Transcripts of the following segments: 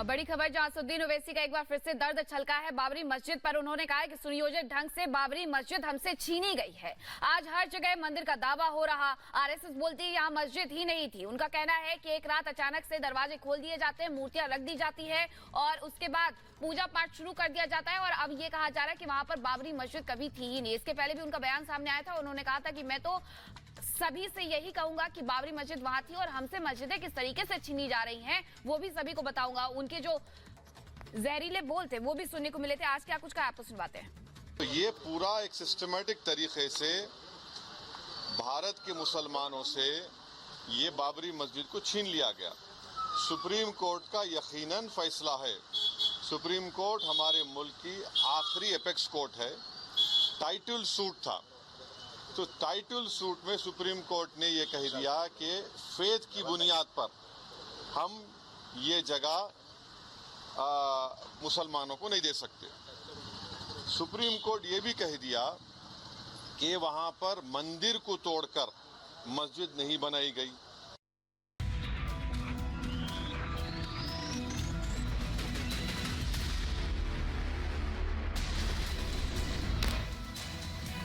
और बड़ी खबर जहां असदुद्दीन ओवैसी का एक बार फिर से दर्द छलका है बाबरी मस्जिद पर। उन्होंने कहा है कि सुनियोजित ढंग से बाबरी मस्जिद हमसे छीनी गई है। आज हर जगह मंदिर का दावा हो रहा। आरएसएस बोलती है यहाँ मस्जिद ही नहीं थी। उनका कहना है कि एक रात अचानक से दरवाजे खोल दिए जाते हैं, मूर्तियां रख दी जाती है और उसके बाद पूजा पाठ शुरू कर दिया जाता है। और अब ये कहा जा रहा है कि वहां पर बाबरी मस्जिद कभी थी ही नहीं। इसके पहले भी उनका बयान सामने आया था। उन्होंने कहा था कि मैं तो सभी से यही कहूंगा कि बाबरी मस्जिद वहां थी और हमसे मस्जिदें किस तरीके से छीनी जा रही हैं वो भी सभी को बताऊंगा। उनके जो जहरीले बोल थे वो भी सुनने को मिले थे। आज क्या कुछ कहा आपको सुनवाते हैं। तो ये पूरा एक सिस्टमैटिक तरीके से भारत के मुसलमानों से ये बाबरी मस्जिद को छीन लिया गया। सुप्रीम कोर्ट का यकीनन फैसला है। सुप्रीम कोर्ट हमारे मुल्क की आखिरी एपेक्स कोर्ट है। टाइटल सूट था, तो टाइटल सूट में सुप्रीम कोर्ट ने ये कह दिया कि फेथ की बुनियाद पर हम ये जगह मुसलमानों को नहीं दे सकते। सुप्रीम कोर्ट ये भी कह दिया कि वहाँ पर मंदिर को तोड़कर मस्जिद नहीं बनाई गई।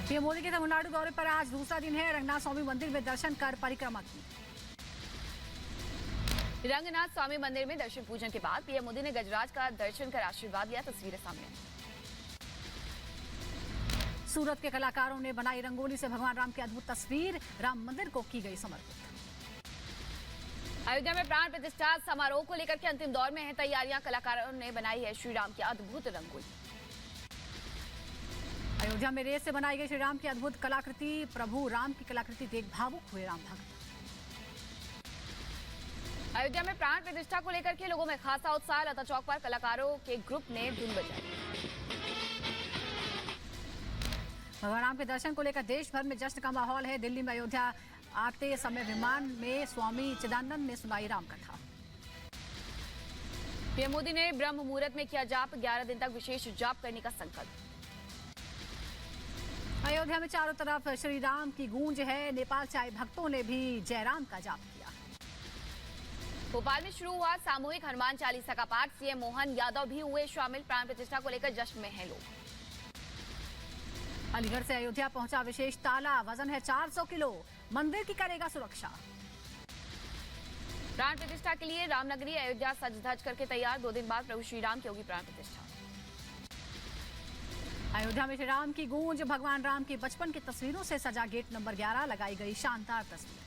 पीएम मोदी के तमिलनाडु दौरे पर आज दूसरा दिन है। रंगनाथ स्वामी मंदिर में दर्शन कर परिक्रमा की। रंगनाथ स्वामी मंदिर में दर्शन पूजन के बाद पीएम मोदी ने गजराज का दर्शन कर आशीर्वाद लिया। तस्वीरें सामने। सूरत के कलाकारों ने बनाई रंगोली से भगवान राम की अद्भुत तस्वीर। राम मंदिर को की गई समर्पित। अयोध्या में प्राण प्रतिष्ठा समारोह को लेकर के अंतिम दौर में है तैयारियां। कलाकारों ने बनाई है श्री राम की अद्भुत रंगोली। अयोध्या में रेत से बनाई गई श्री राम की अद्भुत कलाकृति। प्रभु राम की कलाकृति देख भावुक हुए राम भक्त। अयोध्या में प्राण प्रतिष्ठा को लेकर के लोगों में खासा उत्साह। लता चौक पर कलाकारों के ग्रुप ने धुन बजाई। भगवान राम के दर्शन को लेकर देश भर में जश्न का माहौल है। दिल्ली में अयोध्या आते समय विमान में स्वामी चिदानंद ने सुनाई राम कथा। पीएम मोदी ने ब्रह्म मुहूर्त में किया जाप। 11 दिन तक विशेष जाप करने का संकल्प। अयोध्या में चारों तरफ श्री राम की गूंज है। नेपाल से आए भक्तों ने भी जयराम का जाप किया। भोपाल में शुरू हुआ सामूहिक हनुमान चालीसा का पाठ। सीएम मोहन यादव भी हुए शामिल। प्राण प्रतिष्ठा को लेकर जश्न में हैं लोग। अलीगढ़ से अयोध्या पहुंचा विशेष ताला। वजन है 400 किलो। मंदिर की करेगा सुरक्षा। प्राण प्रतिष्ठा के लिए रामनगरी अयोध्या सज धज करके तैयार। 2 दिन बाद प्रभु श्री राम की होगी प्राण प्रतिष्ठा। अयोध्या में श्री राम की गूंज। भगवान राम की बचपन की तस्वीरों से सजा गेट नंबर 11 लगाई गई शानदार तस्वीर।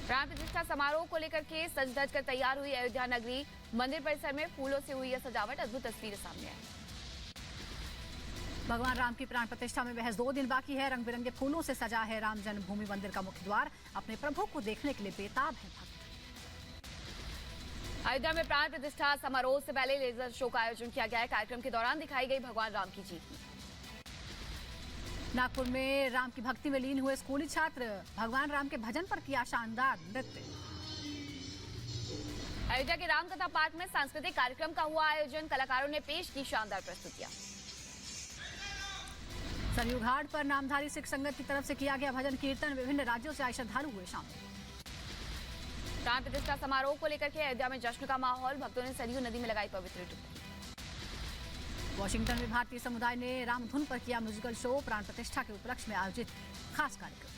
प्राण प्रतिष्ठा समारोह को लेकर के सज धज कर तैयार हुई अयोध्या नगरी। मंदिर परिसर में फूलों से हुई यह सजावट। अद्भुत तस्वीरें सामने आई। भगवान राम की प्राण प्रतिष्ठा में महज 2 दिन बाकी है। रंग बिरंगे फूलों से सजा है राम जन्मभूमि मंदिर का मुख्य द्वार। अपने प्रभु को देखने के लिए बेताब है भक्त। अयोध्या में प्राण प्रतिष्ठा समारोह से पहले लेजर शो का आयोजन किया गया है। कार्यक्रम के दौरान दिखाई गई भगवान राम की जीत। नागपुर में राम की भक्ति में लीन हुए स्कूली छात्र। भगवान राम के भजन पर किया शानदार नृत्य। अयोध्या के रामकथा पार्क में सांस्कृतिक कार्यक्रम का हुआ आयोजन। कलाकारों ने पेश की शानदार प्रस्तुतियां। सरयू घाट पर नामधारी सिख संगत की तरफ से किया गया भजन कीर्तन। विभिन्न राज्यों से आए श्रद्धालु हुए शामिल। प्राण प्रतिष्ठा समारोह को लेकर के अयोध्या में जश्न का माहौल। भक्तों ने सरयू नदी में लगाई पवित्र डुबकी। वॉशिंगटन में भारतीय समुदाय ने रामधुन पर किया म्यूजिकल शो। प्राण प्रतिष्ठा के उपलक्ष्य में आयोजित खास कार्यक्रम।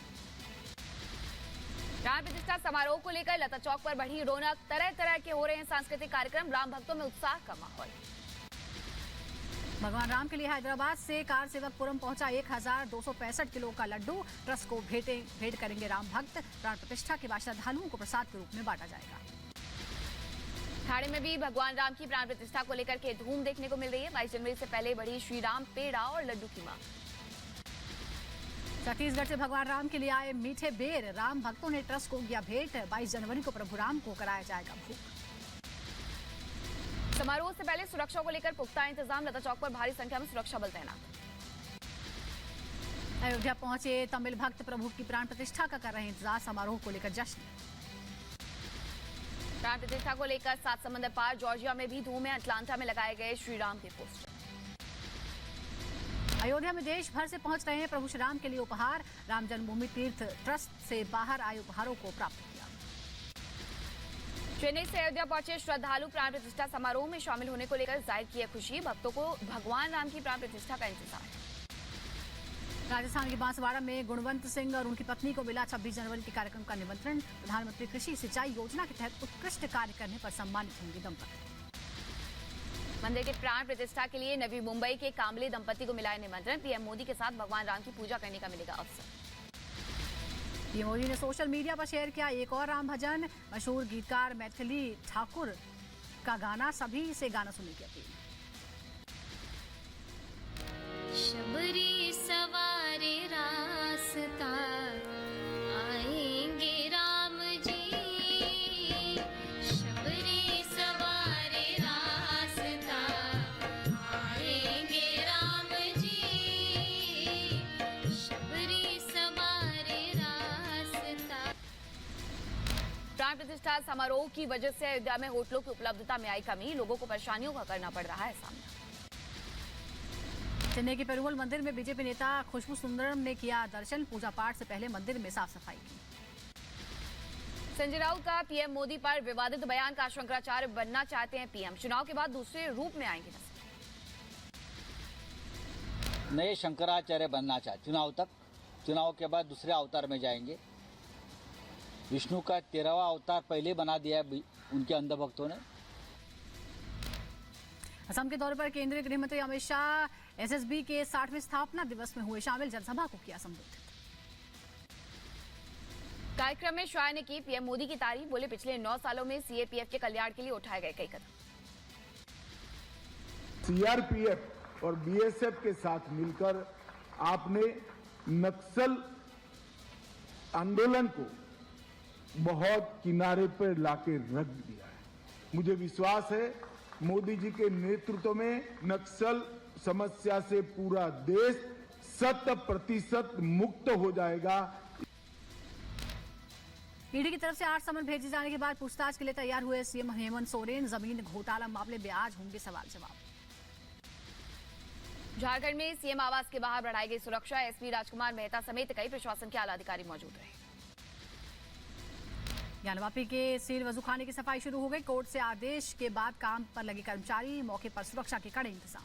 प्राण प्रतिष्ठा समारोह को लेकर लता चौक पर बढ़ी रौनक। तरह तरह के हो रहे हैं सांस्कृतिक कार्यक्रम। राम भक्तों में उत्साह का माहौल। भगवान राम के लिए हैदराबाद से कार सेवकपुरम पहुंचा 1265 किलो का लड्डू। ट्रस्ट को भेंट करेंगे राम भक्त। प्राण प्रतिष्ठा के बाद श्रद्धालुओं को प्रसाद के रूप में बांटा जाएगा। ठाणे में भी भगवान राम की प्राण प्रतिष्ठा को लेकर के धूम देखने को मिल रही है। 22 जनवरी से पहले बढ़ी श्री राम पेड़ा और लड्डू की मांग। छत्तीसगढ़ से भगवान राम के लिए आए मीठे बेर। राम भक्तों ने ट्रस्ट को किया भेंट। 22 जनवरी को प्रभु राम को कराया जाएगा भोग। समारोह से पहले सुरक्षा को लेकर पुख्ता इंतजाम। लता चौक पर भारी संख्या में सुरक्षा बल तैनात। अयोध्या पहुंचे तमिल भक्त प्रभु की प्राण प्रतिष्ठा का कर रहे इंतजार। समारोह को लेकर जश्न। प्राण प्रतिष्ठा को लेकर 7 समंदर पार जॉर्जिया में भी धूम है। अटलांटा में लगाए गए श्री राम के पोस्टर। अयोध्या में देश भर से पहुंच रहे हैं प्रभु श्री राम के लिए उपहार। राम जन्मभूमि तीर्थ ट्रस्ट से बाहर आए उपहारों को प्राप्त किया। चेन्नई से अयोध्या पहुंचे श्रद्धालु प्राण प्रतिष्ठा समारोह में शामिल होने को लेकर जाहिर की है खुशी। भक्तों को भगवान राम की प्राण प्रतिष्ठा का इंतजार है। राजस्थान के बांसवाड़ा में गुणवंत सिंह और उनकी पत्नी को मिला 26 जनवरी के कार्यक्रम का निमंत्रण। प्रधानमंत्री कृषि सिंचाई योजना के तहत उत्कृष्ट कार्य करने पर सम्मानित होंगे दंपति। मंदिर के प्राण प्रतिष्ठा के लिए नवी मुंबई के कामले दंपति को मिला है निमंत्रण। पीएम मोदी के साथ भगवान राम की पूजा करने का मिलेगा अवसर। पीएम मोदी ने सोशल मीडिया पर शेयर किया एक और राम भजन। मशहूर गीतकार मैथिली ठाकुर का गाना, सभी से गाना सुनने की अपील। शबरी सवारे रास्ता आएंगे राम जी, शबरी सवारे रास्ता आएंगे राम जी, शबरी सवारे रास्ता। प्राण प्रतिष्ठा समारोह की वजह से अयोध्या में होटलों की उपलब्धता में आई कमी। लोगों को परेशानियों का करना पड़ रहा है सामना। चेन्नई के पेरुमल मंदिर में बीजेपी नेता खुशबू सुंदरम ने किया दर्शन। पूजा पाठ से पहले मंदिर में साफ सफाई की। संजय राउत का पीएम मोदी पर विवादित बयान का शंकराचार्य बनना चाहते हैं पीएम। चुनाव के बाद दूसरे रूप में आएंगे नजर। नए शंकराचार्य बनना चाहते, चुनाव के बाद दूसरे अवतार में जाएंगे। विष्णु का 13वां अवतार पहले बना दिया है उनके अंधभक्तों ने। असम के दौरे पर केंद्रीय गृह मंत्री अमित शाह एसएसबी के 60वें स्थापना दिवस में हुए शामिल। जनसभा को किया संबोधित। कार्यक्रम में शाह ने की पीएम मोदी की तारीफ। बोले पिछले 9 सालों में सीएपीएफ के कल्याण के लिए उठाए गए कई कदम। सीआरपीएफ और बीएसएफ के साथ मिलकर आपने नक्सल आंदोलन को बहुत किनारे पर लाके रख दिया है। मुझे विश्वास है मोदी जी के नेतृत्व में नक्सल समस्या से पूरा देश 100% मुक्त हो जाएगा। ईडी की तरफ से 8 समन भेजे जाने के बाद पूछताछ के लिए तैयार हुए सीएम हेमंत सोरेन। जमीन घोटाला मामले में आज होंगे सवाल जवाब। झारखंड में सीएम आवास के बाहर बढ़ाई गई सुरक्षा। एसपी राजकुमार मेहता समेत कई प्रशासन के आला अधिकारी मौजूद रहे। ज्ञानवापी के सील वजूखाने की सफाई शुरू हो गई। कोर्ट से आदेश के बाद काम पर लगे कर्मचारी। मौके पर सुरक्षा के कड़े इंतजाम।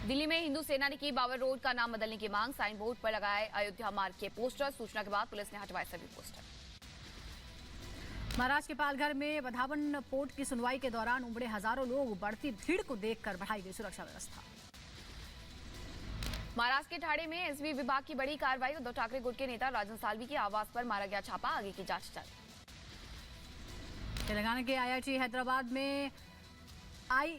दिल्ली में हिंदू सेना ने की बाबर रोड का नाम बदलने की मांग। साइन बोर्ड पर लगाए अयोध्या मार्ग के पोस्टर। सूचना के बाद पुलिस ने हटवाए सभी पोस्टर। महाराष्ट्र के पालघर में बधावन पोर्ट की सुनवाई के दौरान उमड़े हजारों लोग। बढ़ती भीड़ को देखकर बढ़ाई गई सुरक्षा व्यवस्था। महाराष्ट्र के ठाणे में एसबी विभाग की बड़ी कार्रवाई। उद्धव ठाकरे गुट के नेता राजन साल्वी के आवास पर मारा गया छापा। आगे की जांच जारी। तेलंगाना के आईआईटी हैदराबाद में आई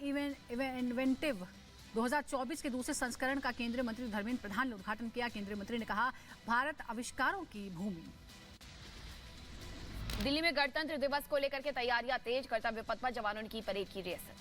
इन्वेंटिव 2024 के दूसरे संस्करण का केंद्रीय मंत्री धर्मेंद्र प्रधान ने उद्घाटन किया। केंद्रीय मंत्री ने कहा भारत आविष्कारों की भूमि। दिल्ली में गणतंत्र दिवस को लेकर के तैयारियां तेज। कर्तव्य पथ पर जवानों ने की परेड की रिहर्सल।